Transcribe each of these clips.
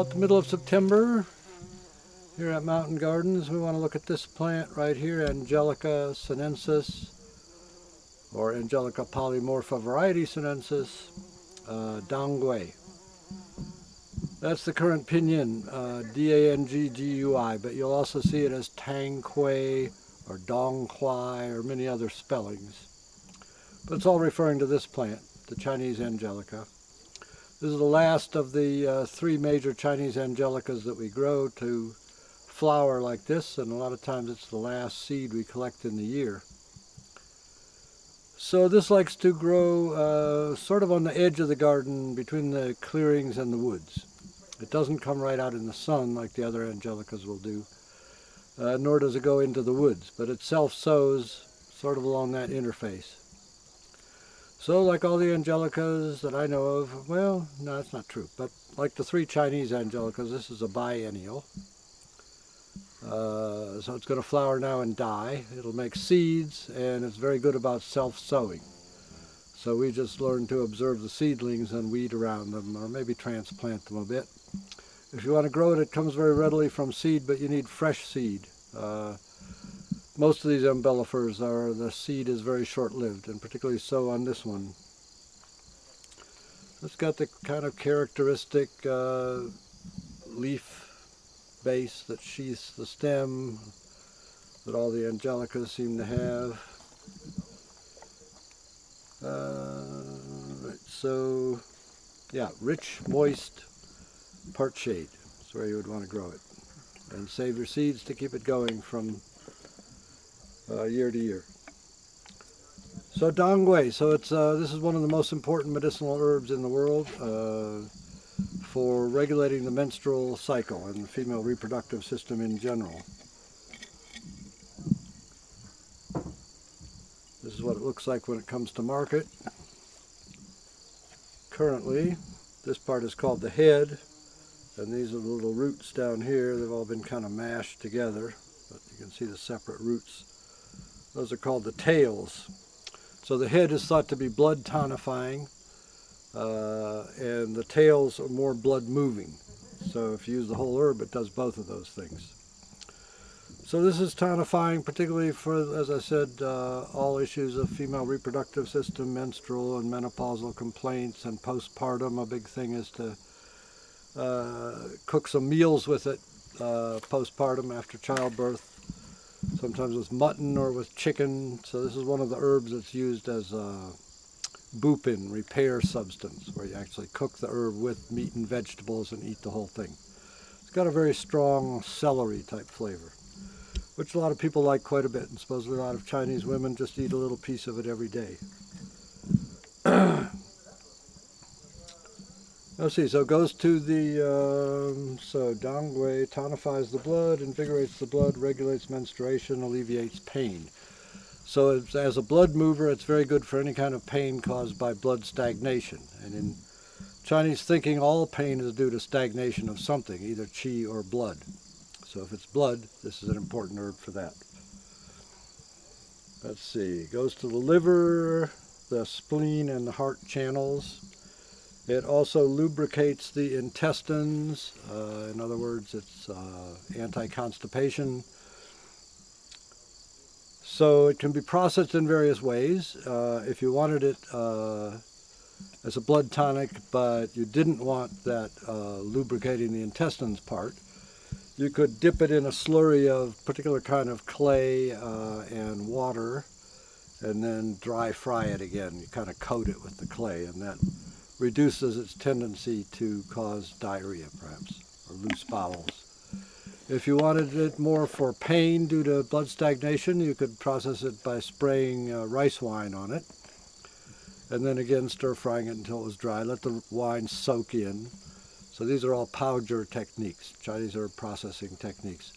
about the middle of September here at Mountain Gardens. We want to look at this plant right here, Angelica sinensis, or Angelica polymorpha variety sinensis, Don Quai. That's the current pinyin, D-A-N-G-G-U-I, but you'll also see it as Tang Quai or Don Quai or many other spellings. But it's all referring to this plant, the Chinese Angelica. This is the last of the three major Chinese Angelicas that we grow to flower like this, and a lot of times it's the last seed we collect in the year. So this likes to grow sort of on the edge of the garden between the clearings and the woods. It doesn't come right out in the sun like the other Angelicas will do, nor does it go into the woods, but it self-sows sort of along that interface. So like all the Angelicas that I know of, well, no, that's not true, but like the three Chinese Angelicas, this is a biennial. So it's going to flower now and die. It'll make seeds, and it's very good about self-sowing. So we just learn to observe the seedlings and weed around them, or maybe transplant them a bit. If you want to grow it, it comes very readily from seed, but you need fresh seed. Most of these umbellifers the seed is very short-lived, and particularly so on this one. It's got the kind of characteristic leaf base that sheaths the stem that all the Angelicas seem to have. So, yeah, rich, moist, part shade. That's where you would want to grow it. And save your seeds to keep it going from year to year. So Don Quai, so it's this is one of the most important medicinal herbs in the world for regulating the menstrual cycle and the female reproductive system in general. This is what it looks like when it comes to market. Currently, this part is called the head, and these are the little roots down here. They've all been kind of mashed together, but you can see the separate roots. Those are called the tails. So the head is thought to be blood tonifying, and the tails are more blood moving. So if you use the whole herb, it does both of those things. So this is tonifying, particularly for, as I said, all issues of female reproductive system, menstrual and menopausal complaints, and postpartum. A big thing is to cook some meals with it postpartum after childbirth. Sometimes with mutton or with chicken. So this is one of the herbs that's used as a bupin, repair substance, where you actually cook the herb with meat and vegetables and eat the whole thing. It's got a very strong celery type flavor, which a lot of people like quite a bit, and supposedly a lot of Chinese women just eat a little piece of it every day. Let's see, so it goes to the, so Don Quai tonifies the blood, invigorates the blood, regulates menstruation, alleviates pain. So it's, as a blood mover, it's very good for any kind of pain caused by blood stagnation. And in Chinese thinking, all pain is due to stagnation of something, either qi or blood. So if it's blood, this is an important herb for that. Let's see, it goes to the liver, the spleen, and the heart channels. It also lubricates the intestines. In other words, it's anti-constipation. So it can be processed in various ways. If you wanted it as a blood tonic, but you didn't want that lubricating the intestines part, you could dip it in a slurry of particular kind of clay and water, and then dry fry it again. You kind of coat it with the clay, and that reduces its tendency to cause diarrhea, perhaps, or loose bowels. If you wanted it more for pain due to blood stagnation, you could process it by spraying rice wine on it, and then again stir frying it until it was dry. Let the wine soak in. So these are all powder techniques, Chinese herb processing techniques.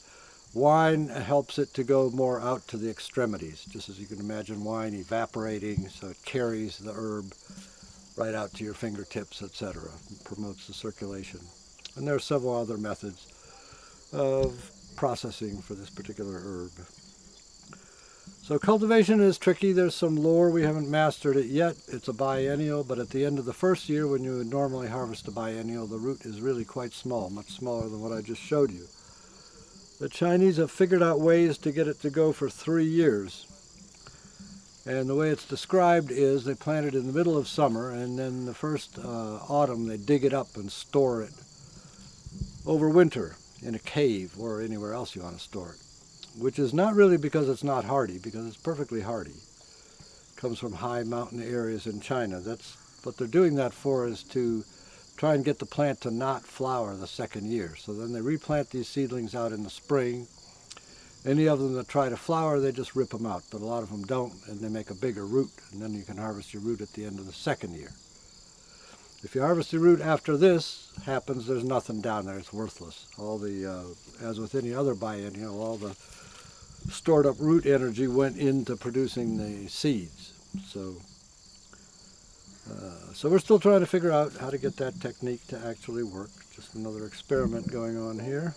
Wine helps it to go more out to the extremities, just as you can imagine wine evaporating, so it carries the herb right out to your fingertips, etc. Promotes the circulation. And there are several other methods of processing for this particular herb. So cultivation is tricky. There's some lore. We haven't mastered it yet. It's a biennial, but at the end of the first year, when you would normally harvest a biennial, the root is really quite small, much smaller than what I just showed you. The Chinese have figured out ways to get it to go for 3 years. And the way it's described is they plant it in the middle of summer, and then the first autumn they dig it up and store it over winter in a cave or anywhere else you want to store it. Which is not really because it's not hardy, because it's perfectly hardy. It comes from high mountain areas in China. That's what they're doing that for, is to try and get the plant to not flower the second year. So then they replant these seedlings out in the spring. Any of them that try to flower, they just rip them out, but a lot of them don't, and they make a bigger root, and then you can harvest your root at the end of the second year. If you harvest the root after this happens, there's nothing down there. It's worthless. All the, as with any other biennial, all the stored up root energy went into producing the seeds. So we're still trying to figure out how to get that technique to actually work. Just another experiment going on here.